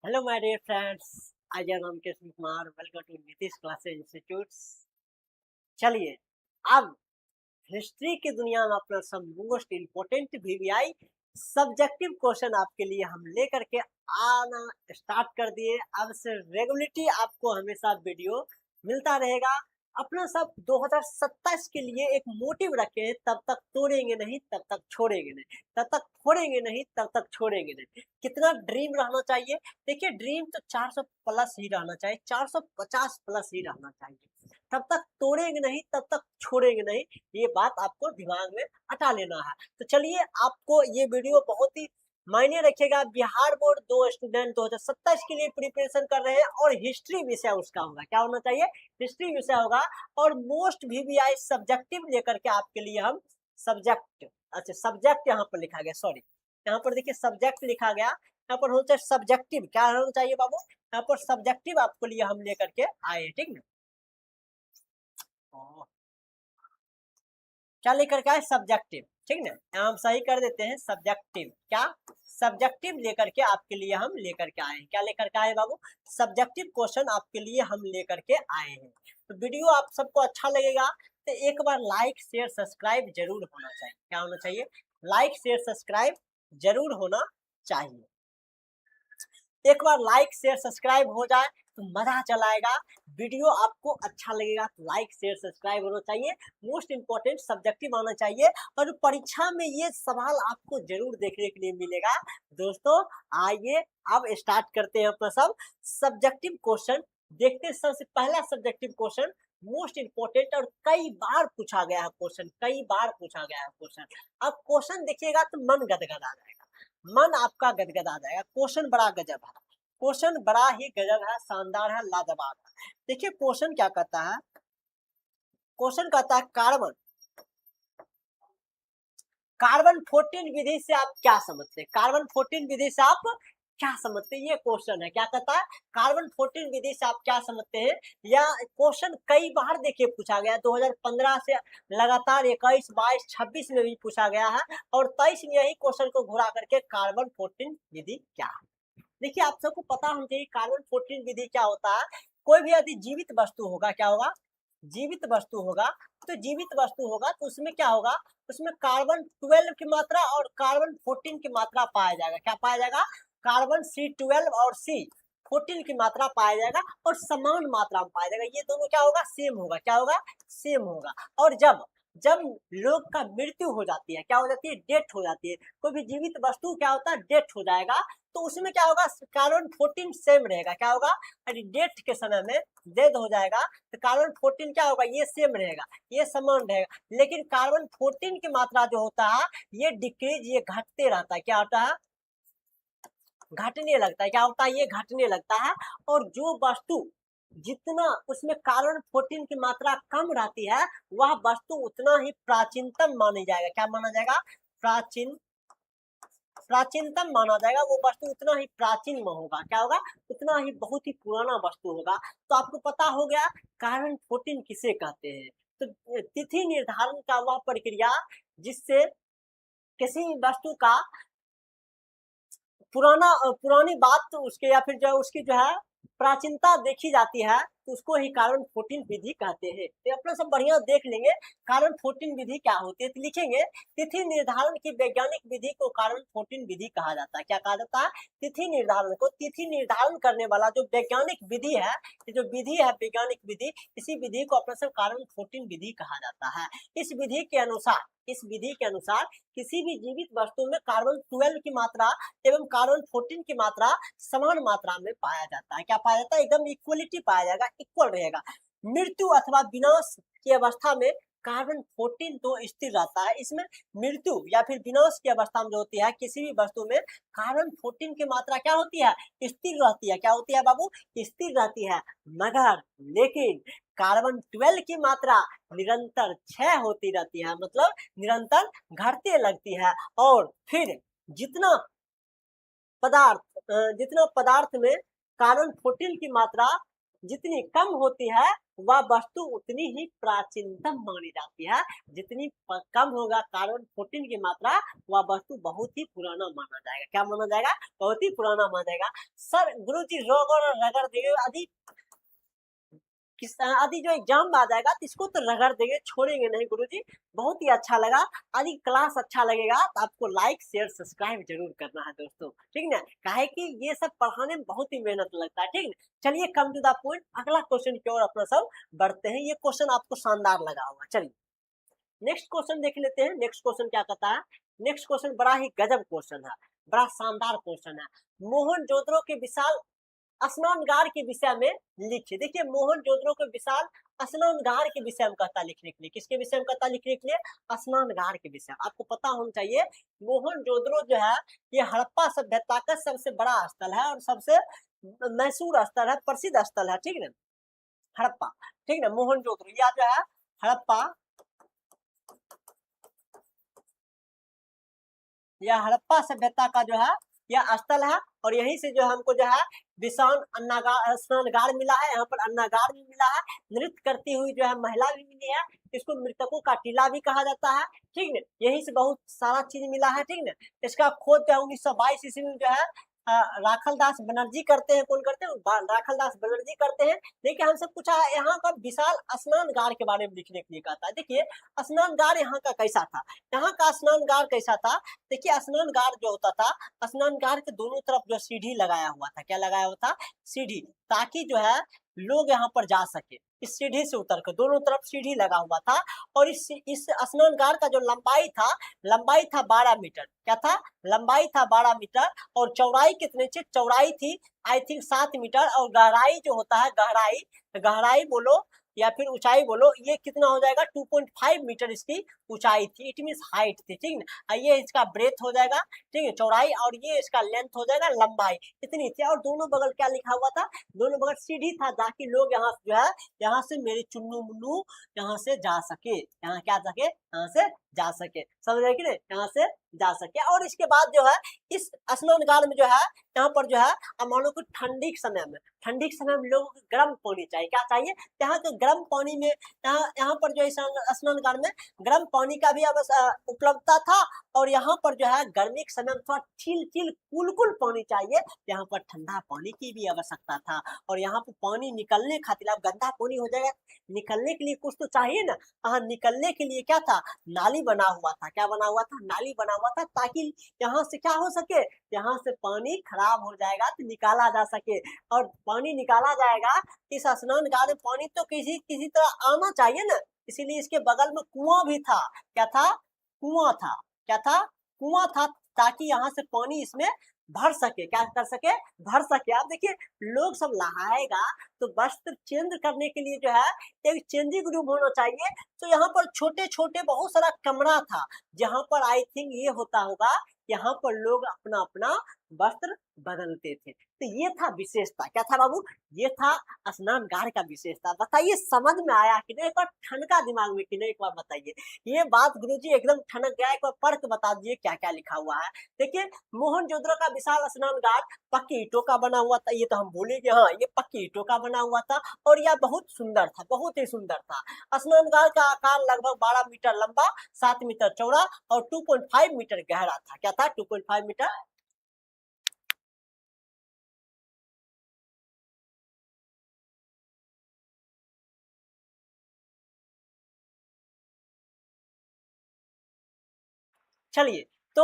Hello my dear friends, आज नाम Krishna Kumar, welcome to Nitish classes institutes. चलिए, अब हिस्ट्री की दुनिया में अपना सब most important VVI subjective question आपके लिए हम लेकर के आना स्टार्ट कर दिए। अब से रेगुलरिटी आपको हमेशा वीडियो मिलता रहेगा। अपना सब 2027 के लिए एक मोटिव रखे हैं, तब तक तोड़ेंगे नहीं, तब तक छोड़ेंगे नहीं, तब तक छोड़ेंगे नहीं, तब तक छोड़ेंगे नहीं। कितना ड्रीम रहना चाहिए? देखिए, ड्रीम तो 400 प्लस ही रहना चाहिए, 450 प्लस ही रहना चाहिए। तब तक तोड़ेंगे नहीं, तब तक छोड़ेंगे नहीं। ये बात आपको दिमाग में हटा लेना है। तो चलिए, आपको ये वीडियो बहुत ही मायने रखेगा। बिहार बोर्ड 2 स्टूडेंट 2027 के लिए प्रिपरेशन कर रहे हैं और हिस्ट्री विषय उसका होगा। क्या होना चाहिए? हिस्ट्री विषय होगा। और मोस्ट वीवीआई सब्जेक्टिव लेकर के आपके लिए हम सब्जेक्ट, अच्छा सब्जेक्ट यहाँ पर लिखा गया, सॉरी यहाँ पर देखिए सब्जेक्ट लिखा गया। यहाँ पर होना चाहिए सब्जेक्टिव। क्या होना चाहिए बाबू? यहाँ पर सब्जेक्टिव आपके लिए हम लेकर के आए, ठीक ना। क्या लेकर के आए? सब्जेक्टिव, ठीक ना। यहाँ हम सही कर देते हैं, सब्जेक्टिव। क्या? सब्जेक्टिव लेकर के आपके लिए हम लेकर के आए हैं। क्या लेकर के आए बाबू? सब्जेक्टिव क्वेश्चन आपके लिए हम लेकर के आए हैं। तो वीडियो आप सबको अच्छा लगेगा तो एक बार लाइक शेयर सब्सक्राइब जरूर होना चाहिए। क्या होना चाहिए? लाइक शेयर सब्सक्राइब जरूर होना चाहिए। एक बार लाइक शेयर सब्सक्राइब हो जाए तो मजा चला आएगा। वीडियो आपको अच्छा लगेगा तो लाइक शेयर सब्सक्राइब होना चाहिए। मोस्ट इंपोर्टेंट सब्जेक्टिव आना चाहिए और परीक्षा में ये सवाल आपको जरूर देखने के लिए मिलेगा। दोस्तों, आइए अब स्टार्ट करते हैं अपना सब सब्जेक्टिव क्वेश्चन। देखते हैं सबसे पहला सब्जेक्टिव क्वेश्चन, मोस्ट इंपोर्टेंट और कई बार पूछा गया है क्वेश्चन, कई बार पूछा गया है क्वेश्चन। अब क्वेश्चन देखिएगा तो मन गदगद आ जाएगा, मन आपका गदगद आ जाएगा। क्वेश्चन बड़ा गजब है, क्वेश्चन बड़ा ही गजब है, शानदार है, लाजवाब है। देखिए क्वेश्चन क्या कहता है। क्वेश्चन कहता है कार्बन कार्बन 14 विधि से आप क्या समझते हैं? कार्बन 14 विधि से आप क्या समझते हैं? ये क्वेश्चन है। क्या कहता है? कार्बन 14 विधि से आप क्या समझते हैं? या क्वेश्चन कई बार देखिए पूछा गया, 2015 से लगातार 21, 22, 26 में भी पूछा गया है और 23 में यही क्वेश्चन को घुरा करके कार्बन 14 विधि क्या है। देखिए, आप सबको पता होना चाहिए कार्बन 14 विधि क्या होता है। कोई भी यदि जीवित वस्तु होगा, क्या होगा? जीवित वस्तु होगा। तो जीवित वस्तु होगा तो उसमें क्या होगा? उसमें कार्बन 12 की मात्रा और कार्बन 14 की मात्रा पाया जाएगा। क्या पाया जाएगा? कार्बन C12 और C14 की मात्रा पाया जाएगा और समान मात्रा में पाया जाएगा। ये दोनों क्या होगा? सेम होगा। क्या होगा? सेम होगा। और जब जब लोग का मृत्यु हो जाती है, क्या हो जाती है? डेथ हो जाती है। कोई भी जीवित वस्तु क्या होता है? डेथ हो जाएगा। तो उसमें क्या होगा? कार्बन 14 सेम रहेगा। क्या होगा? यदि डेथ के समय में डेथ हो जाएगा तो कार्बन 14 क्या होगा? ये सेम रहेगा, ये समान रहेगा। लेकिन कार्बन 14 की मात्रा जो होता है ये डिक्रीज, ये घटते रहता है। क्या होता है? घटने लगता है। क्या होता है? ये घटने लगता है। और जो वस्तु जितना उसमें कार्बन 14 की मात्रा कम रहती है वह वस्तु उतना ही प्राचीनतम मानी जाएगा। क्या माना जाएगा? प्राचीनतम माना जाएगा। वो वस्तु उतना ही प्राचीन में होगा। क्या होगा? उतना ही बहुत ही पुराना वस्तु होगा। तो आपको पता हो गया कार्बन 14 किसे कहते हैं। तो तिथि निर्धारण का वह प्रक्रिया जिससे किसी वस्तु का पुरानी बात तो उसके या फिर जो उसकी जो है प्राचीनता देखी जाती है तो उसको ही कार्बन 14 विधि कहते हैं। तो अपना सब बढ़िया देख लेंगे कार्बन 14 विधि क्या होती है। तो लिखेंगे तिथि निर्धारण की वैज्ञानिक विधि को कार्बन 14 विधि कहा जाता है। क्या कहा जाता है? तिथि निर्धारण को, तिथि निर्धारण करने वाला जो वैज्ञानिक विधि है, जो विधि है वैज्ञानिक विधि, इसी विधि को अपना सब कार्बन 14 विधि कहा जाता है। इस विधि के अनुसार, इस विधि के अनुसार किसी भी जीवित वस्तु में कार्बन 12 की मात्रा एवं कार्बन 14 की मात्रा समान मात्रा में पाया जाता है। क्या पाया जाता है? एकदम इक्वलिटी पाया जाएगा, इक्वल रहेगा। मृत्यु अथवा विनाश की अवस्था में कार्बन 14 तो स्थिर रहता है। इसमें मृत्यु या फिर विनाश की अवस्था में जो होती है किसी भी वस्तु में कार्बन 14 की मात्रा क्या होती है? स्थिर रहती है। क्या होती है बाबू? स्थिर रहती है। मगर लेकिन कार्बन 12 की मात्रा निरंतर क्षय होती रहती है, मतलब निरंतर घटते लगती है। और फिर जितना जितना पदार्थ में कार्बन 14 की मात्रा जितनी कम होती है वह वस्तु उतनी ही प्राचीनतम मानी जाती है। जितनी कम होगा कार्बन 14 की मात्रा वह वस्तु बहुत ही पुराना माना जाएगा। क्या माना जाएगा? बहुत ही पुराना माना जाएगा। सर गुरुजी रगड़ रगड़ देंगे आदि आदि जो एग्जाम में आ जाएगा तो इसको तो रगड़ देंगे, छोड़ेंगे नहीं गुरुजी। बहुत ही अच्छा लगा, आदि क्लास अच्छा लगेगा तो आपको लाइक शेयर सब्सक्राइब जरूर करना है दोस्तों, ठीक ना। काहे कि ये सब पढ़ाने में बहुत ही मेहनत लगता है, ठीक ना। चलिए कम टू द पॉइंट, अगला क्वेश्चन की ओर अपना सब बढ़ते हैं। ये क्वेश्चन आपको शानदार लगा होगा। चलिए नेक्स्ट क्वेश्चन देख लेते हैं। नेक्स्ट क्वेश्चन क्या कहता है? नेक्स्ट क्वेश्चन बड़ा ही गजब क्वेश्चन है, बड़ा शानदार क्वेश्चन है। मोहनजोदड़ो के विशाल स्नानगार के विषय में लिखिए। देखिए मोहनजोदड़ो के विशाल स्नानगार के विषय में कहता लिखने के लिए, किसके विषय में कहता लिखने के लिए? स्नानगार के विषय में। आपको पता होना चाहिए मोहनजोदड़ो जो है ये हड़प्पा सभ्यता का सबसे बड़ा स्थल है और सबसे मशहूर स्थल है, प्रसिद्ध स्थल है, ठीक ना। हड़प्पा, ठीक ना। मोहनजोदड़ो या जो है हड़प्पा, यह हड़प्पा सभ्यता का जो है यह स्थल है। और यहीं से जो हमको जो है विशाल स्नानगार मिला है। यहाँ पर अन्नागार भी मिला है, नृत्य करती हुई जो है महिला भी मिली है, इसको मृतकों का टीला भी कहा जाता है, ठीक न। यहीं से बहुत सारा चीज मिला है, ठीक न। इसका खोज जो है 1922 ईस्वी में जो है राखलदास बनर्जी करते हैं। कौन करते हैं? राखलदास बनर्जी करते हैं। देखिए हमसे पूछा है यहाँ का विशाल स्नानगार के बारे में लिखने के लिए कहता है। देखिए स्नानगार यहाँ का कैसा था, यहाँ का स्नानगार कैसा था। देखिए स्नानगार जो होता था, स्नानगार के दोनों तरफ जो सीढ़ी लगाया हुआ था, क्या लगाया हुआ था? सीढ़ी, ताकि जो है लोग यहाँ पर जा सके। इस सीढ़ी से उतर कर दोनों तरफ सीढ़ी लगा हुआ था। और इस स्नानगार का जो लंबाई था 12 मीटर। क्या था? लंबाई था 12 मीटर। और चौड़ाई कितने थी? चौड़ाई थी आई थिंक 7 मीटर। और गहराई जो होता है, गहराई बोलो या फिर ऊंचाई बोलो, ये कितना हो जाएगा? 2.5 मीटर इसकी ऊंचाई थी। इट मीन हाइट थी, ठीक ना। ये इसका ब्रेथ हो जाएगा, ठीक है, चौड़ाई। और ये इसका लेंथ हो जाएगा, लंबाई इतनी थी। और दोनों बगल क्या लिखा हुआ था? दोनों बगल सीढ़ी था, ताकि लोग यहाँ जो है यहाँ से मेरे चुन्नू मुन्नू यहाँ से जा सके, यहाँ क्या सके, यहाँ से जा सके। समझ रहे कि नहीं? यहाँ से जा सके। और इसके बाद जो है इस स्नानगार में जो है यहाँ पर जो है मानो कि ठंडी के समय में लोगों को गर्म पानी चाहिए। क्या चाहिए? यहाँ के गर्म पानी में यहाँ पर जो स्नानगार में गर्म पानी का भी उपलब्धता था। और यहाँ पर जो है गर्मी के समय में थोड़ा चिल कुल पानी चाहिए, यहाँ पर ठंडा पानी की भी आवश्यकता था। और यहाँ पर पानी निकलने खातिर, अब गंदा पानी हो जाएगा, निकलने के लिए कुछ तो चाहिए ना। यहाँ निकलने के लिए क्या था? नाली बना हुआ था। क्या बना हुआ था? नाली बना हुआ था, ताकि यहाँ से क्या हो सके, यहाँ से पानी खराब हो जाएगा तो निकाला जा सके। और पानी निकाला जाएगा, इस स्नानगार में पानी तो किसी तरह आना चाहिए ना। इसीलिए इसके बगल में कुआं भी था। क्या था? कुआं था। क्या था? कुआं था, ताकि यहाँ से पानी इसमें भर सके। क्या कर सके? भर सके। आप देखिए लोग सब नहाएगा तो वस्त्र चेंज करने के लिए जो है एक चेंजिंग रूम होना चाहिए। तो यहाँ पर छोटे छोटे बहुत सारा कमरा था, जहां पर आई थिंक ये होता होगा, यहाँ पर लोग अपना अपना वस्त्र बदलते थे। तो ये था विशेषता। क्या था बाबू? ये था स्नानगार का विशेषता। बताइए समझ में आया कि नहीं? एक बार ठनका दिमाग में कि नहीं? एक बार बताइए। ये बात गुरुजी एकदम ठनक गया। एक बार पढ़ के बता दीजिए क्या क्या लिखा हुआ है। देखिए मोहनजोदड़ो का विशाल स्नानगार पक्की ईंटों का बना हुआ था। ये तो हम बोलेंगे, हाँ ये पक्की ईंटों का बना हुआ था। और यह बहुत सुंदर था, बहुत ही सुंदर था। स्नानगार का आकार लगभग 12 मीटर लंबा, 7 मीटर चौड़ा और 2.5 मीटर गहरा था। क्या था? 2.5 मीटर। चलिए तो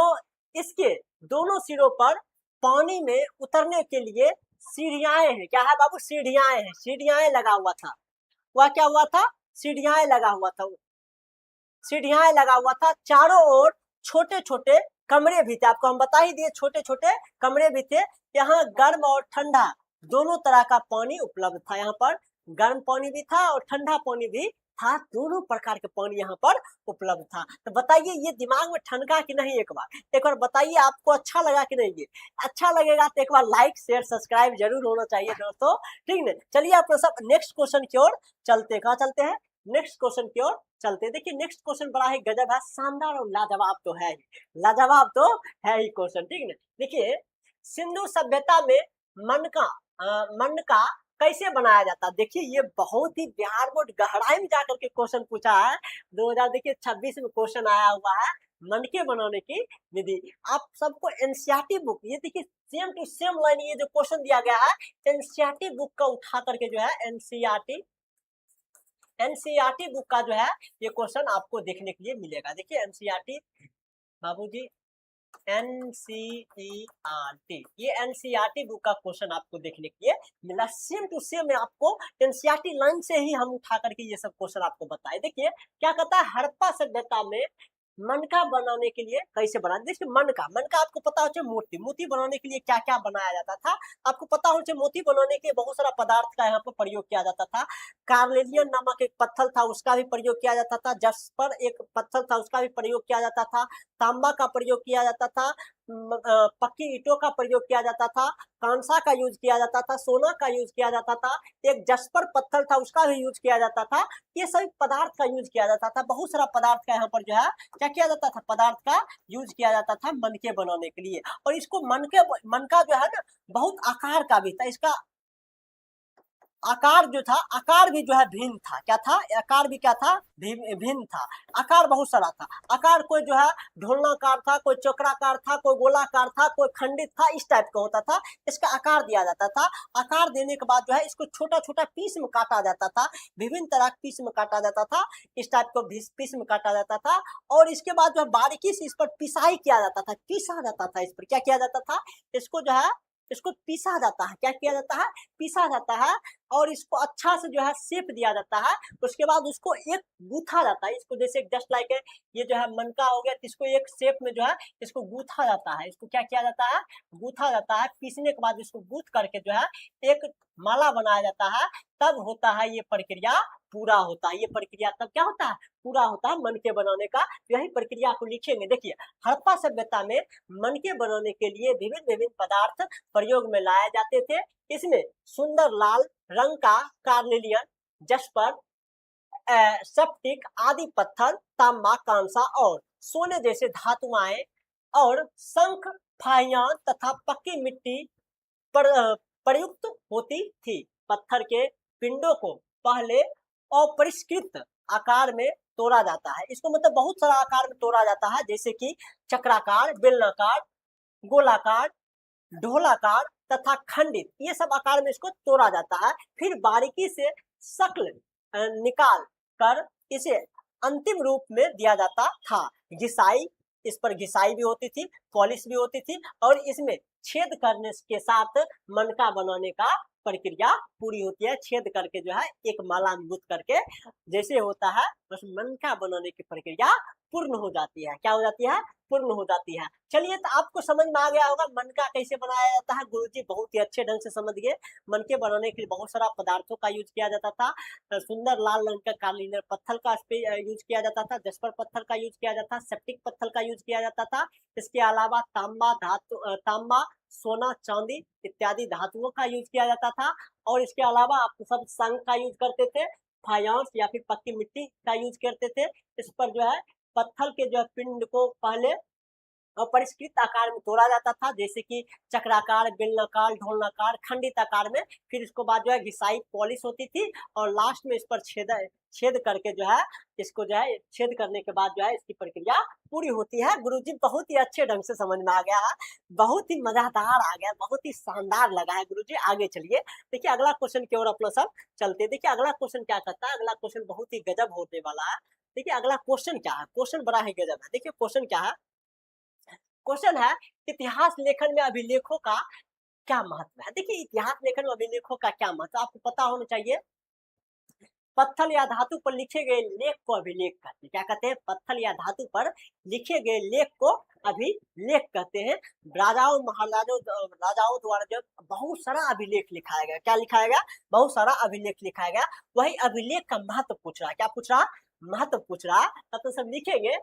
इसके दोनों सिरों पर पानी में उतरने के लिए सीढ़ियां हैं। क्या है बाबू? सीढ़ियां हैं। सीढ़ियां लगा हुआ था। वह क्या हुआ था? सीढ़ियां लगा हुआ था। सीढ़ियां लगा हुआ था। चारों ओर छोटे छोटे कमरे भी थे। आपको हम बता ही दिए, छोटे छोटे कमरे भी थे। यहाँ गर्म और ठंडा दोनों तरह का पानी उपलब्ध था। यहाँ पर गर्म पानी भी था और ठंडा पानी भी था। दोनों प्रकार के पानी यहाँ पर उपलब्ध था। तो बताइए ये दिमाग में ठनका कि नहीं? एक बार बताइए आपको अच्छा लगा कि नहीं? ये अच्छा लगेगा तो एक बार लाइक शेयर सब्सक्राइब जरूर होना चाहिए दोस्तों, ठीक है। चलिए आप सब नेक्स्ट क्वेश्चन की ओर चलते हैं। कहाँ चलते हैं? नेक्स्ट क्वेश्चन की ओर चलते हैं। देखिए नेक्स्ट क्वेश्चन बड़ा ही गजब है, शानदार और लाजवाब तो है ही, लाजवाब तो है ही क्वेश्चन, ठीक है। देखिए सिंधु सभ्यता में मन का कैसे बनाया जाता है। देखिए ये बहुत ही बिहार बोर्ड गहराई में जाकर के क्वेश्चन पूछा है। 2000 देखिए 26 में क्वेश्चन आया हुआ है, मनके बनाने की विधि। आप सबको एनसीईआरटी बुक, ये देखिए सेम टू सेम लाइन, ये जो क्वेश्चन दिया गया है एनसीईआरटी बुक का उठा करके जो है एनसीईआरटी बुक का जो है ये क्वेश्चन आपको देखने के लिए मिलेगा। देखिए एनसीईआरटी बाबूजी, एनसीईआरटी, ये एनसीईआरटी बुक का क्वेश्चन आपको देखने के लिए मिला। सेम टू सेम में आपको एनसीईआरटी लाइन से ही हम उठा करके ये सब क्वेश्चन आपको बताए। देखिए क्या कहता है, हड़प्पा सभ्यता में मनका बनाने के लिए कैसे बनाते। देखिए मनका आपको पता हो, मोती बनाने के लिए क्या क्या बनाया जाता था आपको पता हो। मोती बनाने के बहुत सारा पदार्थ का यहाँ पर प्रयोग किया जाता था। कार्नेलियन नामक एक पत्थर था, उसका भी प्रयोग किया जाता था। जस्पर एक पत्थर था, उसका भी प्रयोग किया जाता था। तांबा का प्रयोग किया जाता था। पक्की ईंटों का प्रयोग किया जाता था। कांसा का यूज किया जाता था। सोना का यूज किया जाता था। एक जस्पर पत्थर था, उसका भी यूज किया जाता था। ये सभी पदार्थ का यूज किया जाता था। बहुत सारा पदार्थ का यहाँ पर जो है क्या किया जाता था, पदार्थ का यूज किया जाता था मनके बनाने के लिए। और इसको मनका जो है ना बहुत आकार का भी था। इसका आकार जो था, आकार भी जो है भिन्न था। क्या था, आकार भी क्या था, भिन्न था। आकार बहुत सारा था। आकार कोई जो है ढोलनाकार था, कोई चक्राकार था, कोई गोलाकार था, कोई खंडित था, इस टाइप का होता था। इसका आकार दिया जाता था। आकार देने के बाद जो है इसको छोटा छोटा पीस में काटा जाता था। विभिन्न तरह के पीस में काटा जाता था। इस टाइप को पीस में काटा जाता था। और इसके बाद जो है बारीकी से इस पर पिसाई किया जाता था, पीसा जाता था। इस पर क्या किया जाता था, इसको जो है इसको पीसा जाता है। क्या किया जाता है, पीसा जाता है। और इसको अच्छा से जो है शेप दिया जाता है। उसके बाद उसको एक गूथा जाता है। इसको जैसे जस्ट लाइक ये जो है मनका हो गया, इसको एक शेप में जो है इसको गूथा जाता है। इसको क्या किया जाता है, गूथा जाता है। पीसने के बाद इसको गूथ करके जो है एक माला बनाया जाता है। तब होता है ये प्रक्रिया पूरा होता है। ये प्रक्रिया तब क्या होता है, पूरा होता है मनके बनाने का। यही प्रक्रिया को लिखेंगे। देखिए हड़प्पा सभ्यता में मनके बनाने के लिए विभिन्न विभिन्न पदार्थ प्रयोग में लाए जाते थे। इसमें सुंदर लाल रंग का कार्नेलियन, जस्पर, स्फटिक आदि पत्थर, तांबा, कांसा और सोने जैसे धातुएं और शंख, फाइयान तथा पक्की मिट्टी पर प्रयुक्त होती थी। पत्थर के पिंडों को पहले अपरिष्कृत आकार में तोड़ा जाता है। इसको मतलब बहुत सारा आकार में तोड़ा जाता है, जैसे कि चक्राकार, बेलनाकार, गोलाकार, ढोलाकार तथा खंडित, ये सब आकार में इसको तोड़ा जाता है। फिर बारीकी से शक्ल निकाल कर इसे अंतिम रूप में दिया जाता था। घिसाई, इस पर घिसाई भी होती थी, पॉलिश भी होती थी। और इसमें छेद करने के साथ मनका बनाने का प्रक्रिया पूरी होती है। छेद करके जो है एक माला में गुथ करके जैसे होता है, बस मनका बनाने की प्रक्रिया पूर्ण हो जाती है। क्या हो जाती है, पूर्ण हो जाती है। चलिए तो आपको समझ में आ गया होगा मनका कैसे बनाया जाता है। गुरुजी बहुत ही अच्छे ढंग से समझ गए। मनके बनाने के लिए बहुत सारा पदार्थों का यूज किया जाता था। सुंदर लाल रंग का कार्नेलियन पत्थर का यूज किया जाता था। जस्पर पत्थर का यूज किया जाता था। स्फटिक पत्थर का यूज किया जाता था। इसके अलावा तांबा, सोना, चांदी इत्यादि धातुओं का यूज किया जाता था। और इसके अलावा आप सब शंख का यूज करते थे, फाइयांस या फिर पक्की मिट्टी का यूज करते थे। इस पर जो है पत्थर के जो पिंड को पहले अपरिष्कृत आकार में तोड़ा जाता था, जैसे कि चक्राकार, बेलनाकार, ढोलनाकार, खंडित आकार में। फिर इसको बाद जो है घिसाई, पॉलिश होती थी। और लास्ट में इस पर छेद करके जो है इसको जो है छेद करने के बाद जो है इसकी प्रक्रिया पूरी होती है। गुरुजी बहुत ही अच्छे ढंग से समझ में आ गया है, बहुत ही मजेदार आ गया, बहुत ही शानदार लगा है। गुरुजी आगे चलिए, देखिए अगला क्वेश्चन की ओर अपना सब चलते। देखिए अगला क्वेश्चन क्या करता है, अगला क्वेश्चन बहुत ही गजब होने वाला है। देखिए अगला क्वेश्चन क्या है, क्वेश्चन बड़ा ही गजब है। देखिए क्वेश्चन क्या है, क्वेश्चन है इतिहास लेखन में अभिलेखों का क्या महत्व है। देखिए इतिहास लेखन में अभिलेखों का क्या महत्व आपको पता होना चाहिए। पत्थर या धातु पर लिखे गए लेख को अभिलेख कहते हैं। क्या कहते हैं, पत्थर या धातु पर लिखे गए लेख को अभिलेख कहते हैं। राजाओं राजाओं द्वारा जब बहुत सारा अभिलेख लिखाया गया, क्या लिखाया गया, बहुत सारा अभिलेख लिखाया गया। वही अभिलेख का महत्व पूछ रहा, क्या पूछ रहा, महत्व पूछ रहा। तब तो सब लिखेंगे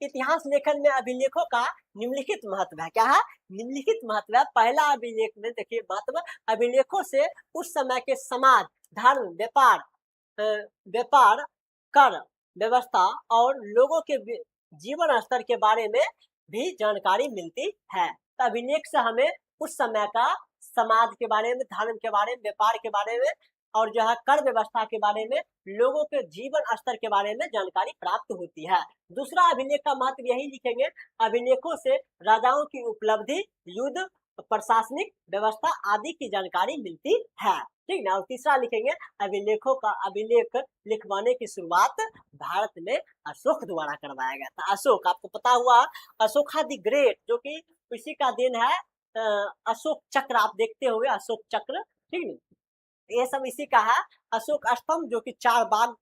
इतिहास लेखन में अभिलेखों का निम्नलिखित महत्व है। क्या है, निम्नलिखित महत्व है। पहला अभिलेख में देखिए महत्व, अभिलेखों से उस समय के समाज, धर्म, व्यापार, कर व्यवस्था और लोगों के जीवन स्तर के बारे में भी जानकारी मिलती है। तो अभिलेख से हमें उस समय का समाज के बारे में, धर्म के बारे में, व्यापार के बारे में और जो है कर व्यवस्था के बारे में, लोगों के जीवन स्तर के बारे में जानकारी प्राप्त होती है। दूसरा अभिलेख का महत्व यही लिखेंगे, अभिलेखों से राजाओं की उपलब्धि, युद्ध, प्रशासनिक व्यवस्था आदि की जानकारी मिलती है। ठीक ना। और तीसरा लिखेंगे, अभिलेख लिखवाने की शुरुआत भारत में अशोक द्वारा करवाया गया था। अशोक, आपको पता हुआ अशोका द ग्रेट, जो कि इसी का दिन है। अशोक चक्र आप देखते होंगे, अशोक चक्र, ठीक है, ये सब इसी का है। अशोक स्तंभ जो कि 4 बाग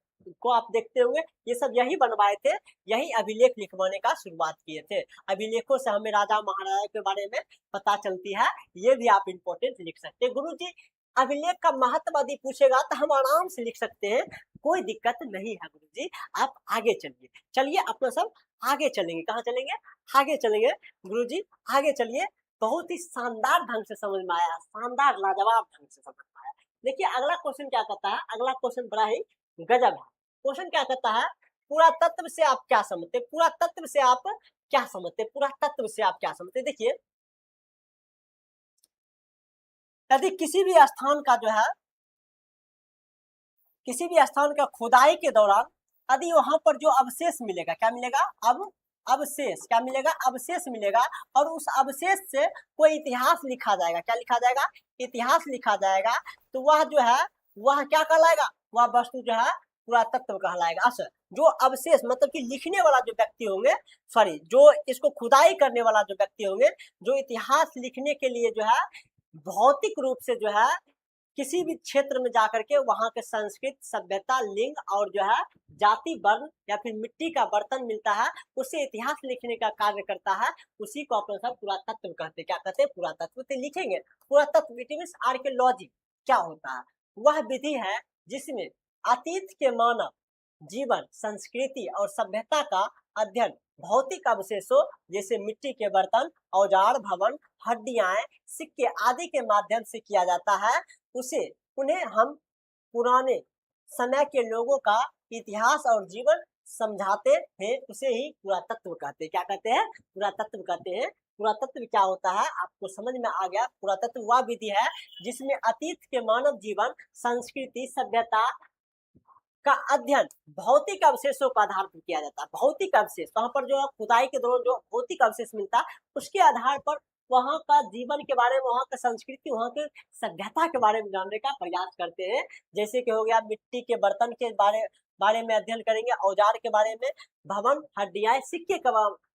को आप देखते होंगे, ये सब यही बनवाए थे, यही अभिलेख लिखवाने का शुरुआत किए थे। अभिलेखों से हमें राजा महाराजा के बारे में पता चलती है, ये भी आप इंपॉर्टेंट लिख सकते हैं। गुरु जी अभिलेख का महत्व यदि पूछेगा तो हम आराम से लिख सकते हैं, कोई दिक्कत नहीं है। गुरु जी आप आगे चलिए, चलिए अपना सब आगे चलेंगे। कहाँ चलेंगे? आगे चलेंगे। गुरु जी आगे चलिए, बहुत ही शानदार ढंग से समझ में आया, शानदार लाजवाब ढंग से समझ में आया। देखिए अगला क्वेश्चन क्या कहता है, अगला क्वेश्चन बड़ा ही गजब है। क्वेश्चन क्या कहता है, पुरातत्व से आप क्या समझते? पुरातत्व से आप क्या समझते? पुरातत्व से आप क्या समझते? देखिए यदि किसी भी स्थान का जो है, किसी भी स्थान का खुदाई के दौरान यदि वहां पर जो अवशेष मिलेगा, क्या मिलेगा? अब अवशेष क्या मिलेगा? अवशेष मिलेगा, और उस अवशेष से कोई इतिहास लिखा जाएगा। क्या लिखा जाएगा? इतिहास लिखा जाएगा। तो वह जो है वह क्या कहलाएगा? वह वस्तु जो है पुरातत्व कहलाएगा। अच्छा, जो अवशेष मतलब कि लिखने वाला जो व्यक्ति होंगे, सॉरी, जो इसको खुदाई करने वाला जो व्यक्ति होंगे, जो इतिहास लिखने के लिए जो है भौतिक रूप से जो है किसी भी क्षेत्र में जाकर के वहां के संस्कृत, सभ्यता, लिंग और जो है जाति, वर्ण या फिर मिट्टी का बर्तन मिलता है, उसे इतिहास लिखने का कार्य करता है, उसी को अपने सब पुरातत्व कहते हैं। क्या कहते हैं? पुरातत्व। तो लिखेंगे पुरातत्व, इट मींस आर्कियोलॉजी क्या होता है? वह विधि है जिसमें अतीत के मानव जीवन, संस्कृति और सभ्यता का अध्ययन भौतिक अवशेषों जैसे मिट्टी के बर्तन, औजार, भवन, हड्डियां, सिक्के आदि के माध्यम से किया जाता है। उन्हें हम पुराने समय के लोगों का इतिहास और जीवन समझाते हैं, उसे ही पुरातत्व कहते हैं। क्या कहते हैं? पुरातत्व कहते हैं। पुरातत्व क्या होता है आपको समझ में आ गया? पुरातत्व वह विधि है जिसमें अतीत के मानव जीवन, संस्कृति, सभ्यता का अध्ययन भौतिक अवशेषों का आधार पर किया जाता है। भौतिक अवशेष, वहां पर जो खुदाई के दौरान जो भौतिक अवशेष मिलता है, उसके आधार पर वहां का जीवन के बारे में, वहां का संस्कृति, वहां के सभ्यता के बारे में जानने का प्रयास करते हैं। जैसे कि हो गया मिट्टी के बर्तन के बारे में अध्ययन करेंगे, औजार के बारे में, भवन, हड्डियां, सिक्के के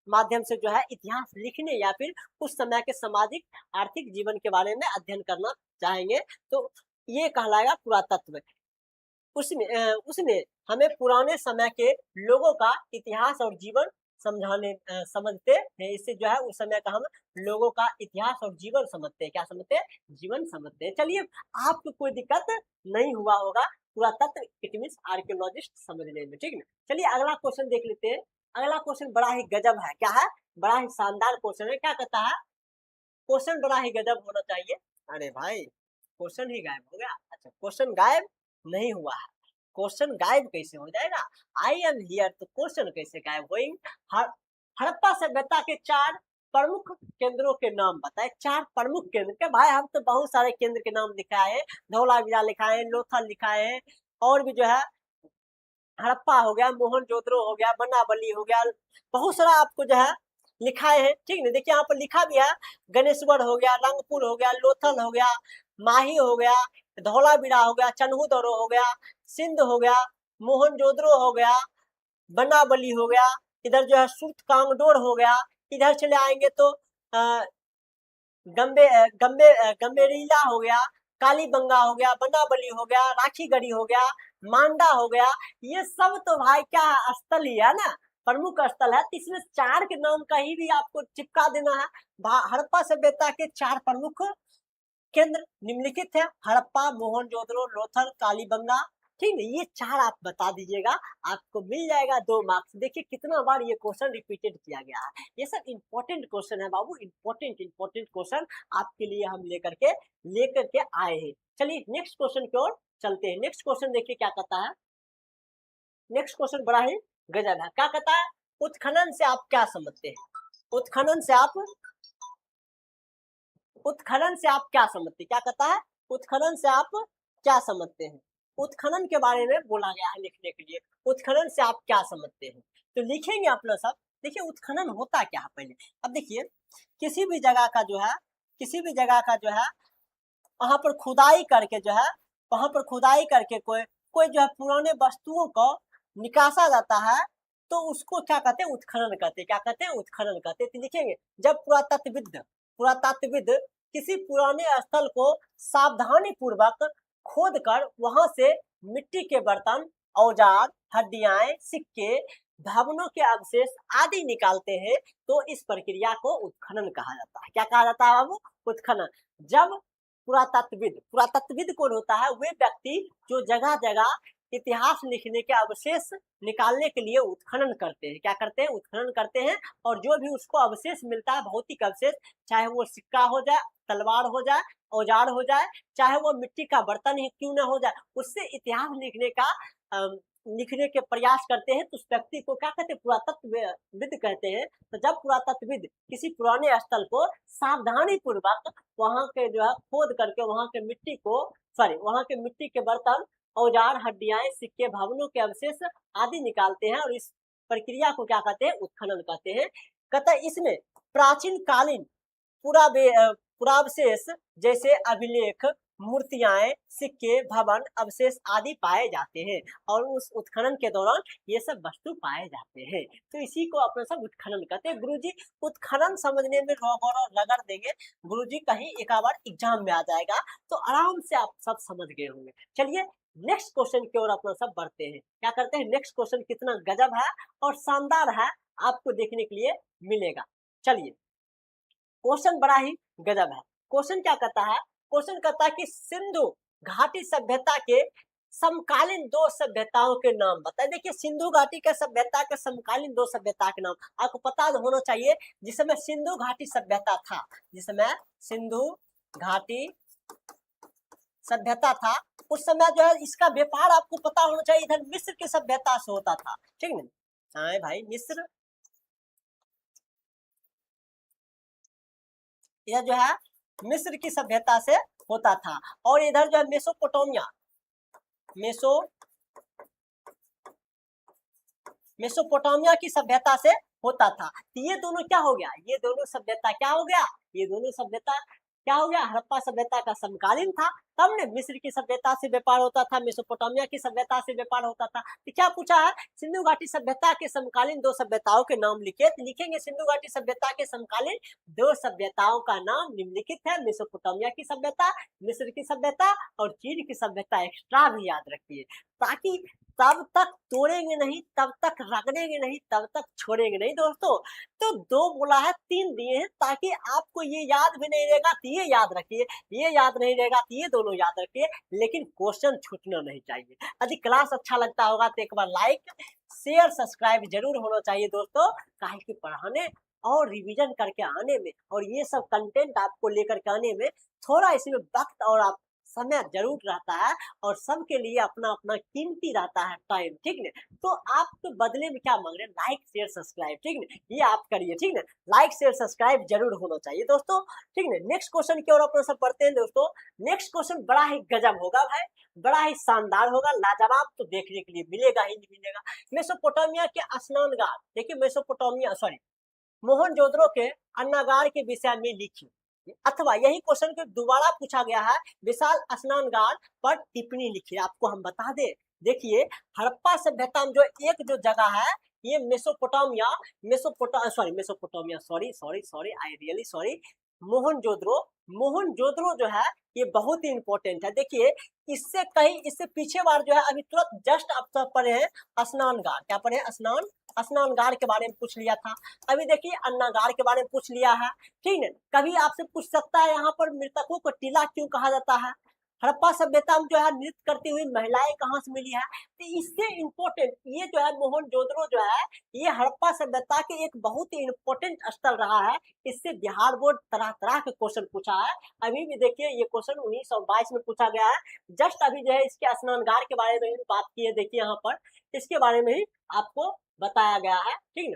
माध्यम से जो है इतिहास लिखने या फिर उस समय के सामाजिक आर्थिक जीवन के बारे में अध्ययन करना चाहेंगे, तो ये कहलाएगा पुरातत्व। उसमें हमें पुराने समय के लोगों का इतिहास और जीवन समझते हैं। इससे जो है उस समय का हम लोगों का इतिहास और जीवन समझते हैं। क्या समझते हैं? जीवन समझते हैं। चलिए आपको कोई दिक्कत नहीं हुआ होगा पुरातत्व, इट मींस आर्कियोलॉजिस्ट समझने में। ठीक है, चलिए अगला क्वेश्चन देख लेते हैं। अगला क्वेश्चन बड़ा ही गजब है। क्या है? बड़ा ही शानदार क्वेश्चन है। क्या कहता है? क्वेश्चन बड़ा ही गजब होना चाहिए। अरे भाई क्वेश्चन ही गायब हो गया। अच्छा, क्वेश्चन गायब नहीं हुआ है। क्वेश्चन गायब कैसे हो जाएगा? आई एम हियर, तो क्वेश्चन कैसे गायब होंगे? हड़प्पा सभ्यता के 4 प्रमुख केंद्रों के नाम बताए। 4 प्रमुख केंद्र के। भाई हम तो बहुत सारे केंद्र के नाम लिखाए हैं, धौलावीरा लिखाए हैं, लोथल लिखाए हैं, और भी जो है हड़प्पा हो गया, मोहनजोदड़ो हो गया, बनावली हो गया, बहुत सारा आपको जो है लिखाए हैं। ठीक है, देखिए यहाँ पर लिखा भी है, गणेश्वर हो गया, रंगपुर हो गया, लोथल हो गया, माही हो गया, धौलावीरा हो गया, चन्हूदरो हो गया, सिंध हो गया, मोहनजोदड़ो हो गया, बनावली हो गया, इधर जो है सुर्त कांगडोर हो गया, इधर चले आएंगे तो गंबे गंबे गंबेरीला हो गया, कालीबंगा हो गया, बनावली हो गया, राखीगढ़ी हो गया, मांडा हो गया। ये सब तो भाई क्या है? स्थल ही है ना, प्रमुख स्थल है। तो इसमें 4 के नाम कहीं भी आपको चिपका देना है। हड़प्पा सभ्यता के 4 प्रमुख केंद्र निम्नलिखित है, हड़प्पा, मोहनजोदड़ो, लोथल, कालीबंगा। ठीक है, ये 4 आप बता दीजिएगा, आपको मिल जाएगा 2 मार्क्स। देखिए कितना बार ये क्वेश्चन रिपीटेड किया गया है। ये सब इंपॉर्टेंट क्वेश्चन है बाबू, इंपॉर्टेंट क्वेश्चन आपके लिए हम लेकर के आए हैं। चलिए नेक्स्ट क्वेश्चन की ओर चलते हैं। नेक्स्ट क्वेश्चन देखिए क्या कहता है। नेक्स्ट क्वेश्चन बड़ा ही गजब है। क्या कहता है? उत्खनन से आप क्या समझते हैं? उत्खनन से आप उत्खनन से आप क्या समझते हैं? क्या कहता है? उत्खनन से आप क्या समझते हैं? उत्खनन के बारे में बोला गया है लिखने के लिए। उत्खनन से आप क्या समझते हैं? तो लिखेंगे आप लोग सब। देखिए उत्खनन होता क्या है पहले। अब देखिए किसी भी जगह का जो है, किसी भी जगह का जो है वहां पर खुदाई करके जो है, वहां पर खुदाई करके कोई कोई जो है पुराने वस्तुओं को निकासा जाता है, तो उसको क्या कहते हैं? उत्खनन कहते हैं। क्या कहते हैं? उत्खनन कहते हैं। तो लिखेंगे जब पुरातत्वविद किसी पुराने स्थल को सावधानी पूर्वक खोद कर वहां से मिट्टी के बर्तन, औजार, हड्डियां, सिक्के, भवनों के अवशेष आदि निकालते हैं, तो इस प्रक्रिया को उत्खनन कहा जाता है। क्या कहा जाता है बाबू? उत्खनन। जब पुरातत्वविद कौन होता है? वे व्यक्ति जो जगह जगह इतिहास लिखने के अवशेष निकालने के लिए उत्खनन करते हैं। क्या करते हैं? उत्खनन करते हैं। और जो भी उसको अवशेष मिलता है, भौतिक अवशेष, चाहे वो सिक्का हो जाए, तलवार हो जाए, औजार हो जाए, चाहे वो मिट्टी का बर्तन ही क्यों न हो जाए, उससे इतिहास लिखने का लिखने के प्रयास करते हैं, तो उस व्यक्ति को क्या कहते हैं? पुरातत्वविद कहते हैं। तो जब पुरातत्वविद किसी पुराने स्थल को सावधानी पूर्वक वहां के जो है खोद करके वहां के मिट्टी को, वहां के मिट्टी के बर्तन, औजार, हड्डियां, सिक्के, भवनों के अवशेष आदि निकालते हैं, और इस प्रक्रिया को क्या कहते हैं? उत्खनन कहते हैं। कहता है इसमें प्राचीन कालीन पुरावशेष जैसे अभिलेख, मूर्तियां, सिक्के, भवन, अवशेष आदि पाए जाते हैं, और उस उत्खनन के दौरान ये सब वस्तु पाए जाते हैं। तो इसी को अपने सब उत्खनन कहते हैं। गुरुजी उत्खनन समझने में रगड़ देंगे, गुरुजी कहीं एक बार एग्जाम में आ जाएगा, तो आराम से आप सब समझ गए होंगे। चलिए नेक्स्ट क्वेश्चन की ओर अपना सब बढ़ते हैं। क्या करते हैं? नेक्स्ट क्वेश्चन कितना गजब है और शानदार है, आपको देखने के लिए मिलेगा। चलिए क्वेश्चन बड़ा ही गजब है। क्वेश्चन क्या कहता है? क्वेश्चन कहता है कि सिंधु घाटी सभ्यता के समकालीन दो सभ्यताओं के नाम बताए। देखिए सिंधु घाटी के सभ्यता के समकालीन दो सभ्यता के नाम आपको पता होना चाहिए। जिस समय सिंधु घाटी सभ्यता था, जिस समय सिंधु घाटी सभ्यता था, उस समय जो है इसका व्यापार आपको पता होना चाहिए इधर मिस्र की सभ्यता से होता था। ठीक है हाँ भाई, मिस्र यह जो है मिस्र की सभ्यता से होता था, और इधर जो है मेसोपोटामिया की सभ्यता से होता था। तो ये दोनों क्या हो गया? ये दोनों सभ्यता क्या हो गया? ये दोनों सभ्यता क्या हो गया? हड़प्पा सभ्यता का समकालीन था, तब ने मिस्र की सभ्यता से व्यापार होता था, मेसोपोटामिया की सभ्यता से व्यापार होता था। तो क्या पूछा है? सिंधु घाटी सभ्यता के समकालीन दो सभ्यताओं के नाम लिखे। तो लिखेंगे सिंधु घाटी सभ्यता के समकालीन दो सभ्यताओं का नाम निम्नलिखित है। मेसोपोटामिया की सभ्यता, मिस्र की सभ्यता, और चीन की सभ्यता। एक्स्ट्रा भी याद रखिए, ताकि तब तक तोड़ेंगे नहीं, तब तक रगड़ेंगे नहीं, तब तक छोड़ेंगे नहीं दोस्तों। तो दो बोला है, तीन दिए हैं, ताकि आपको ये याद भी नहीं रहेगा तो ये याद रखिए, ये याद नहीं रहेगा तो ये दोनों याद रखिए, लेकिन क्वेश्चन छूटना नहीं चाहिए। यदि क्लास अच्छा लगता होगा तो एक बार लाइक, शेयर, सब्सक्राइब जरूर होना चाहिए दोस्तों, काहे कि पढ़ाने और रिवीजन करके आने में, और ये सब कंटेंट आपको लेकर के आने में थोड़ा इसमें वक्त और आप समय जरूर रहता है, और सबके लिए अपना अपना कीमती रहता है टाइम। ठीक है, तो आप तो बदले में क्या मांग रहे हैं? Like, share, subscribe. ठीक है, ये आप करिए। ठीक है, लाइक, शेयर, सब्सक्राइब जरूर होना चाहिए दोस्तों। ठीक है, नेक्स्ट क्वेश्चन की ओर अपना सब पढ़ते हैं दोस्तों। नेक्स्ट क्वेश्चन बड़ा ही गजब होगा भाई, बड़ा ही शानदार होगा, लाजवाब तो देखने के लिए मिलेगा ही मिलेगा। मेसोपोटामिया के स्नानगार, देखिए मेसोपोटामिया मोहनजोदड़ो के अन्नागार के विषय में लिखी, अथवा यही क्वेश्चन को दोबारा पूछा गया है, विशाल स्नानगार पर टिप्पणी लिखी। आपको हम बता दें, देखिए हड़प्पा सभ्यता में जो एक जो जगह है, ये मोहनजोदड़ो जो है ये बहुत ही इंपॉर्टेंट है। देखिए इससे पीछे बार जो है, अभी तुरंत जस्ट आप पढ़े हैं स्नानगार। क्या पढ़े? स्नानगार के बारे में पूछ लिया था। अभी देखिए अन्नागार के बारे में पूछ लिया है। ठीक है, कभी आपसे पूछ सकता है यहाँ पर मृतकों को टीला क्यों कहा जाता है, हड़प्पा सभ्यता में जो है नृत्य करती हुई महिलाएं कहाँ से मिली है। तो इससे इम्पोर्टेंट ये जो है मोहनजोदड़ो जो है, ये हड़प्पा सभ्यता के एक बहुत ही इम्पोर्टेंट स्थल रहा है। इससे बिहार बोर्ड तरह तरह के क्वेश्चन पूछा है। अभी भी देखिए ये क्वेश्चन 1922 में पूछा गया है। जस्ट अभी जो है इसके स्नानगार के बारे में बात की है, देखिए यहाँ पर इसके बारे में ही आपको बताया गया है। ठीक है,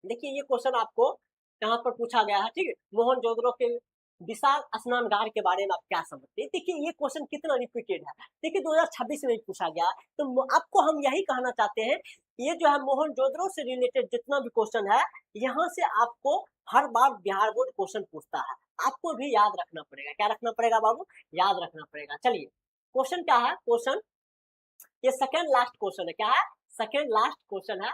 देखिए ये क्वेश्चन आपको यहाँ पर पूछा गया है। ठीक है, मोहनजोदड़ो के विशाल स्नानगार के बारे में आप क्या समझते हैं? देखिए ये क्वेश्चन कितना रिपीटेड है। देखिए 2026 में पूछा गया, तो आपको हम यही कहना चाहते हैं, ये जो है मोहनजोदड़ो से रिलेटेड जितना भी क्वेश्चन है, यहाँ से आपको हर बार बिहार बोर्ड क्वेश्चन पूछता है, आपको भी याद रखना पड़ेगा। क्या रखना पड़ेगा बाबू? याद रखना पड़ेगा। चलिए क्वेश्चन क्या है, क्वेश्चन ये सेकेंड लास्ट क्वेश्चन है। क्या है? सेकेंड लास्ट क्वेश्चन है।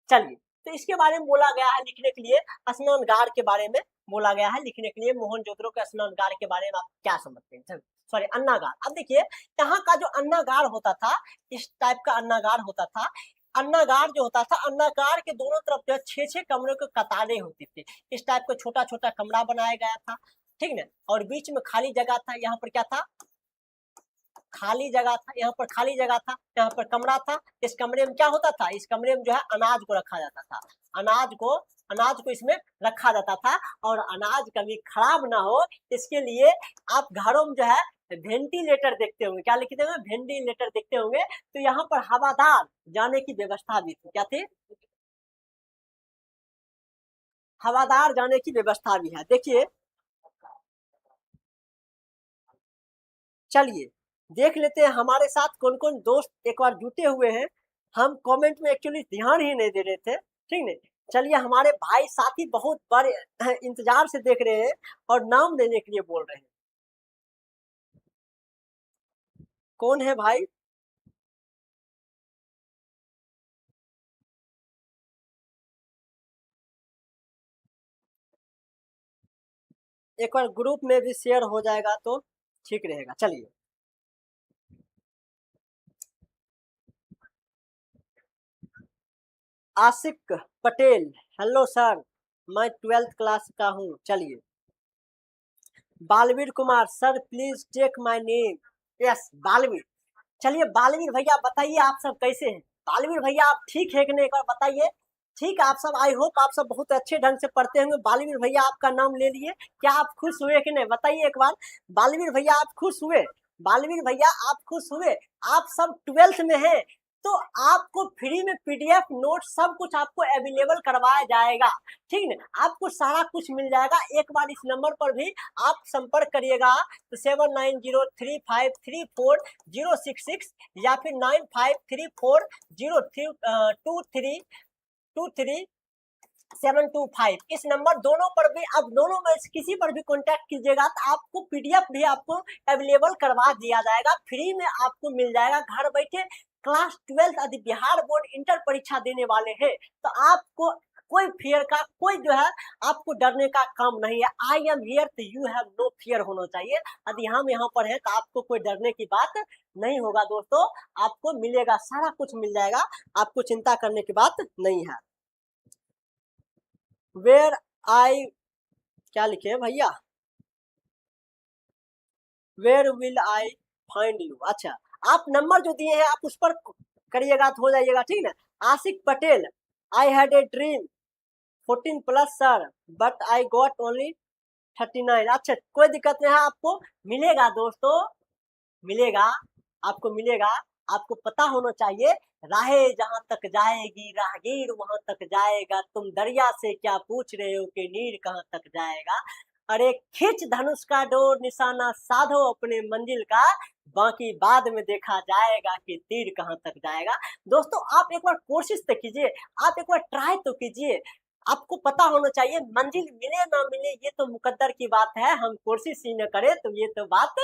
चलिए, तो इसके बारे में बोला गया है लिखने के लिए, स्नानगार के बारे में बोला गया है लिखने के लिए, मोहनजोदड़ो के स्नानगार के बारे में आप क्या समझते हैं? सॉरी, अन्नागार। अब देखिए यहाँ का जो अन्नागार होता था, इस टाइप का अन्नागार होता था। अन्नागार जो होता था, अन्नागार के दोनों तरफ जो 6-6 कमरों की कतारें होती थी। इस टाइप का छोटा छोटा कमरा बनाया गया था, ठीक ना, और बीच में खाली जगह था। यहाँ पर क्या था? खाली जगह था। यहाँ पर खाली जगह था, यहाँ पर कमरा था। इस कमरे में क्या होता था? इस कमरे में जो है अनाज को रखा जाता था। अनाज को इसमें रखा जाता था, और अनाज कभी खराब ना हो इसके लिए आप घरों में जो है वेंटिलेटर देखते होंगे। क्या लिखते होंगे? वेंटिलेटर देखते होंगे। तो यहाँ पर हवादार जाने की व्यवस्था भी थी। क्या थी? हवादार जाने की व्यवस्था भी है। देखिए, चलिए देख लेते हैं हमारे साथ कौन कौन दोस्त एक बार जुटे हुए हैं। हम कमेंट में एक्चुअली ध्यान ही नहीं दे रहे थे, ठीक नहीं। चलिए, हमारे भाई साथी बहुत बड़े इंतजार से देख रहे हैं और नाम लेने के लिए बोल रहे हैं। कौन है भाई? एक बार ग्रुप में भी शेयर हो जाएगा तो ठीक रहेगा। चलिए, आशिक पटेल, हेलो सर, मैं 12th क्लास का हूँ। चलिए, Balveer Kumar, sir please take my name. Yes, Balveer. चलिए बालवीर भैया बताइए आप सब कैसे हैं? बालवीर भैया आप ठीक है कि नहीं, एक बार बताइए। ठीक है आप सब, आई होप आप सब बहुत अच्छे ढंग से पढ़ते होंगे। बालवीर भैया आपका नाम ले लिए, क्या आप खुश हुए कि नहीं बताइए एक बार। बालवीर भैया आप खुश हुए? बालवीर भैया आप खुश हुए? आप सब 12th में हैं, तो आपको फ्री में पीडीएफ नोट सब कुछ आपको अवेलेबल करवाया जाएगा, ठीक है। आपको सारा कुछ मिल जाएगा। एक बार इस नंबर पर भी आप संपर्क करिएगा, तो 7903534066 या फिर 9534032325। इस नंबर दोनों पर भी, अब दोनों में से किसी पर भी कांटेक्ट कीजिएगा तो आपको पीडीएफ भी आपको अवेलेबल करवा दिया जाएगा, फ्री में आपको मिल जाएगा घर बैठे। क्लास 12th यदि बिहार बोर्ड इंटर परीक्षा देने वाले हैं तो आपको कोई फियर का, कोई जो है आपको डरने का काम नहीं है। आई एम हियर तो यू हैव नो फियर होना चाहिए। यदि हम यहाँ पर हैं तो आपको कोई डरने की बात नहीं होगा दोस्तों। आपको मिलेगा, सारा कुछ मिल जाएगा, आपको चिंता करने की बात नहीं है। वेयर आई, क्या लिखे हैं भैया? Where will I find you. अच्छा, आप नंबर जो दिए हैं आप उस पर करिएगा तो हो जाइएगा, ठीक ना। Ashiq Patel, I had a dream 14 plus sir, but I got only 39। अच्छा, कोई दिक्कत नहीं है, आपको मिलेगा दोस्तों, मिलेगा, आपको मिलेगा। आपको पता होना चाहिए, राहें जहां तक जाएगी राहगीर वहां तक जाएगा, तुम दरिया से क्या पूछ रहे हो कि नीर कहां तक जाएगा। अरे खींच धनुष का डोर, निशाना साधो अपने मंजिल का, बाकी बाद में देखा जाएगा कि तीर कहां तक जाएगा। दोस्तों आप एक बार कोशिश तो कीजिए, आप एक बार ट्राई तो कीजिए। आपको पता होना चाहिए, मंजिल मिले ना मिले ये तो मुकद्दर की बात है, हम कोशिश ही न करें तो ये तो बात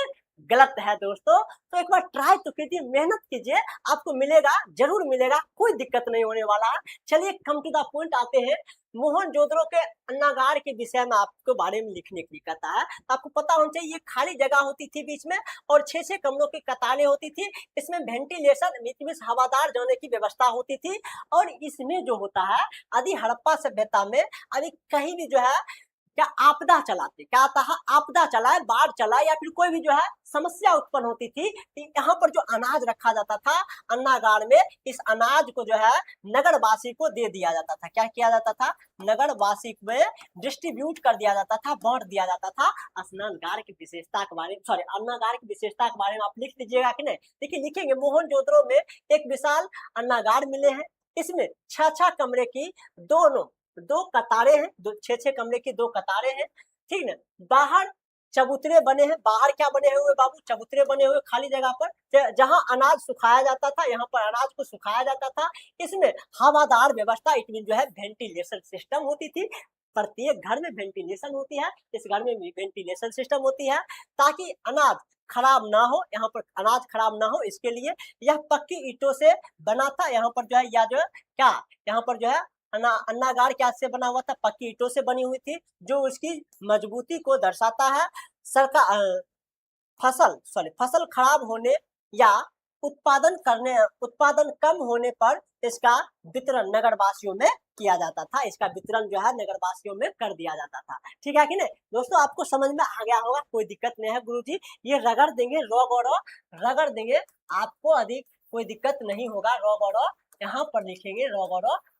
गलत है दोस्तों। तो एक बार ट्राई तो कीजिए, मेहनत कीजिए, आपको मिलेगा, जरूर मिलेगा, कोई दिक्कत नहीं होने वाला है। चलिए कम टू द पॉइंट आते हैं। मोहनजोदड़ो के अन्नागार के विषय में आपको बारे में लिखने के लिए कहता है, तो आपको पता होना चाहिए ये खाली जगह होती थी बीच में, और 6-6 कमरों की कतारें होती थी। इसमें वेंटिलेशन मीन्स हवादार जाने की व्यवस्था होती थी। और इसमें जो होता है, यदि हड़प्पा सभ्यता में अभी कहीं भी जो है क्या आपदा चलाते, क्या आता है, आपदा चलाए, बाढ़ चलाए, या फिर कोई भी जो है समस्या उत्पन्न होती थी, तो यहाँ पर जो अनाज रखा जाता था अन्नागार में, इस अनाज को जो है नगरवासी को दे दिया जाता था। क्या किया जाता था? नगरवासी में डिस्ट्रीब्यूट कर दिया जाता था, बांट दिया जाता था। स्नानगार की विशेषता के बारे में, सॉरी अन्नागार की विशेषता के बारे में आप लिख लीजिएगा कि नहीं? देखिए लिखेंगे, मोहनजोदड़ो में एक विशाल अन्नागार मिले हैं। इसमें 6-6 कमरे की दोनों दो कतारें हैं, दो 6-6 कमरे की दो कतारें हैं, ठीक ना। बाहर चबूतरे बने हैं, बाहर क्या बने हुए बाबू, चबूतरे बने हुए खाली जगह पर, जहां अनाज सुखाया जाता था, यहाँ पर अनाज को सुखाया जाता था। इसमें हवादार व्यवस्था, इट मीन जो है वेंटिलेशन सिस्टम होती थी। प्रत्येक घर में वेंटिलेशन होती है, इस घर में भी वेंटिलेशन सिस्टम होती है, ताकि अनाज खराब ना हो, यहाँ पर अनाज खराब ना हो इसके लिए। यह पक्की ईंटों से बना था, यहाँ पर जो है, या जो है क्या, यहाँ पर जो है अन्नागार क्या से बना हुआ था, पक्की ईंटों से बनी हुई थी, जो उसकी मजबूती को दर्शाता है। सरकार फसल खराब होने या उत्पादन कम होने पर इसका वितरण नगरवासियों में किया जाता था, इसका वितरण जो है नगरवासियों में कर दिया जाता था। ठीक है कि नहीं दोस्तों, आपको समझ में आ गया होगा, कोई दिक्कत नहीं है गुरुजी, ये रगड़ देंगे, रगड़ देंगे, आपको अधिक कोई दिक्कत नहीं होगा। यहाँ पर लिखेंगे,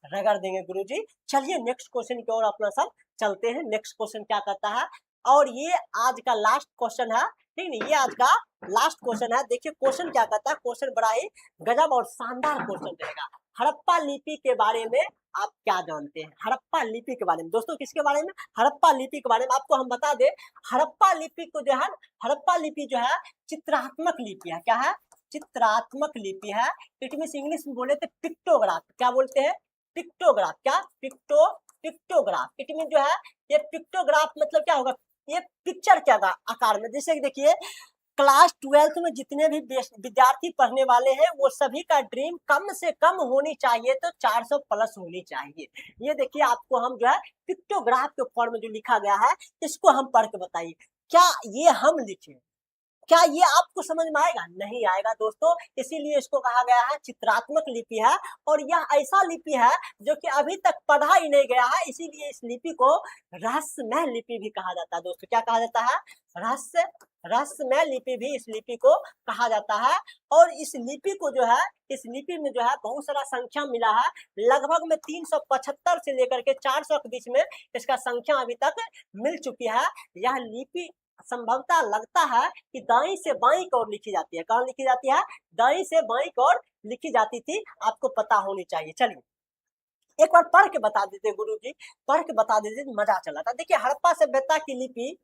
रगड़ देंगे गुरुजी। चलिए नेक्स्ट क्वेश्चन की ओर अपना सब चलते हैं। नेक्स्ट क्वेश्चन क्या कहता है, और ये आज का लास्ट क्वेश्चन है, ठीक नहीं, ये आज का लास्ट क्वेश्चन है। देखिए क्वेश्चन क्या कहता है, क्वेश्चन बड़ा ही गजब और शानदार क्वेश्चन रहेगा। हड़प्पा लिपि के बारे में आप क्या जानते हैं? हड़प्पा लिपि के बारे में दोस्तों, किसके बारे में? हड़प्पा लिपि के बारे में आपको हम बता दें। हड़प्पा लिपि को जो है, हड़प्पा लिपि जो है चित्रात्मक लिपि है। क्या है? चित्रात्मक लिपि है। इट मीन इंग्लिश में बोले तो पिक्टोग्राफ, क्या बोलते हैं? पिक्टोग्राफ। क्या? पिक्टोग्राफ। इट मीन जो है, ये पिक्टोग्राफ मतलब क्या होगा, ये पिक्चर के आकार में। जैसे देखिए क्लास 12th में जितने भी विद्यार्थी पढ़ने वाले हैं, वो सभी का ड्रीम कम से कम होनी चाहिए तो 400 प्लस होनी चाहिए। ये देखिए आपको हम जो है पिक्टोग्राफ के फॉर्म में जो लिखा गया है, इसको हम पढ़ के बताइए, क्या ये हम लिखे, क्या ये आपको समझ में आएगा? नहीं आएगा दोस्तों, इसीलिए इसको कहा गया है चित्रात्मक लिपि है। और यह ऐसा लिपि है जो कि अभी तक पढ़ा ही नहीं गया है, इसीलिए इस लिपि को रहस्यमय लिपि भी कहा जाता है दोस्तों। क्या कहा जाता है? रहस्यमय लिपि भी इस लिपि को कहा जाता है। और इस लिपि को जो है, इस लिपि में जो है बहुत सारा संख्या मिला है, लगभग में 375 से लेकर के 400 के बीच में इसका संख्या अभी तक मिल चुकी है। यह लिपि संभवतः लगता है कि दाई से बाई की ओर लिखी जाती है। कहाँ लिखी जाती है? दाई से बाई की ओर लिखी जाती थी, आपको पता होनी चाहिए। चलिए एक बार पढ़ के बता देते गुरुजी, पढ़ के बता देते, मजा चला था। देखिए हड़प्पा सभ्यता की लिपि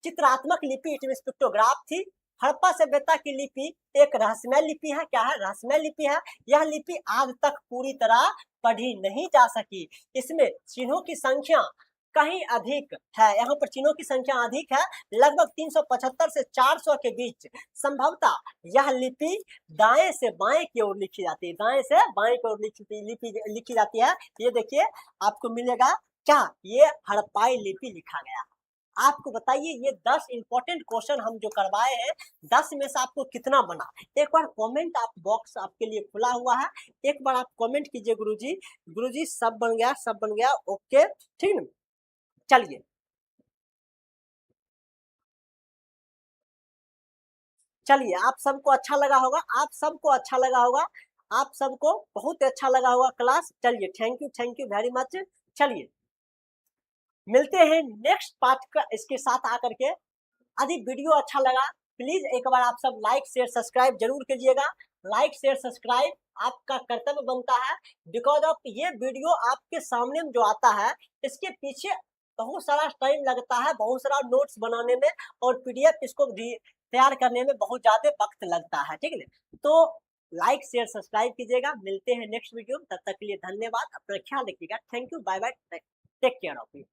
चित्रात्मक लिपि, इट मीन पिक्टोग्राफ थी। हड़प्पा सभ्यता की लिपि एक रहस्यमय लिपि है। क्या है? रहस्यमय लिपि है। यह लिपि आज तक पूरी तरह पढ़ी नहीं जा सकी। इसमें चिन्हों की संख्या कहीं अधिक है, यहाँ पर चिन्हों की संख्या अधिक है, लगभग 375 से 400 के बीच। संभवतः यह लिपि दाएं से बाएं की ओर लिखी जाती है, दाएं से बाएं की ओर लिखी जाती है। ये देखिए आपको मिलेगा क्या, ये हड़प्पाई लिपि लिखा गया। आपको बताइए ये 10 इंपॉर्टेंट क्वेश्चन हम जो करवाए हैं, 10 में से आपको कितना बना? एक बार कमेंट आप बॉक्स आपके लिए खुला हुआ है, एक बार आप कमेंट कीजिए गुरुजी। गुरुजी सब बन गया, सब बन गया, ओके ठीक है। चलिए चलिए, आप सबको अच्छा लगा होगा, आप सबको अच्छा लगा होगा, आप सबको बहुत अच्छा लगा होगा क्लास। चलिए थैंक यू वेरी मच। चलिए मिलते हैं नेक्स्ट पार्ट का इसके साथ आकर के। यदि वीडियो अच्छा लगा प्लीज एक बार आप सब लाइक शेयर सब्सक्राइब जरूर कीजिएगा। लाइक शेयर सब्सक्राइब आपका कर्तव्य बनता है, बिकॉज ऑफ ये वीडियो आपके सामने में जो आता है, इसके पीछे बहुत सारा टाइम लगता है, बहुत सारा नोट्स बनाने में और पीडीएफ इसको तैयार करने में बहुत ज्यादा वक्त लगता है, ठीक है। तो लाइक शेयर सब्सक्राइब कीजिएगा। मिलते हैं नेक्स्ट वीडियो, तब तक के लिए धन्यवाद, अपना ख्याल रखिएगा। Thank you, bye bye, take care of you.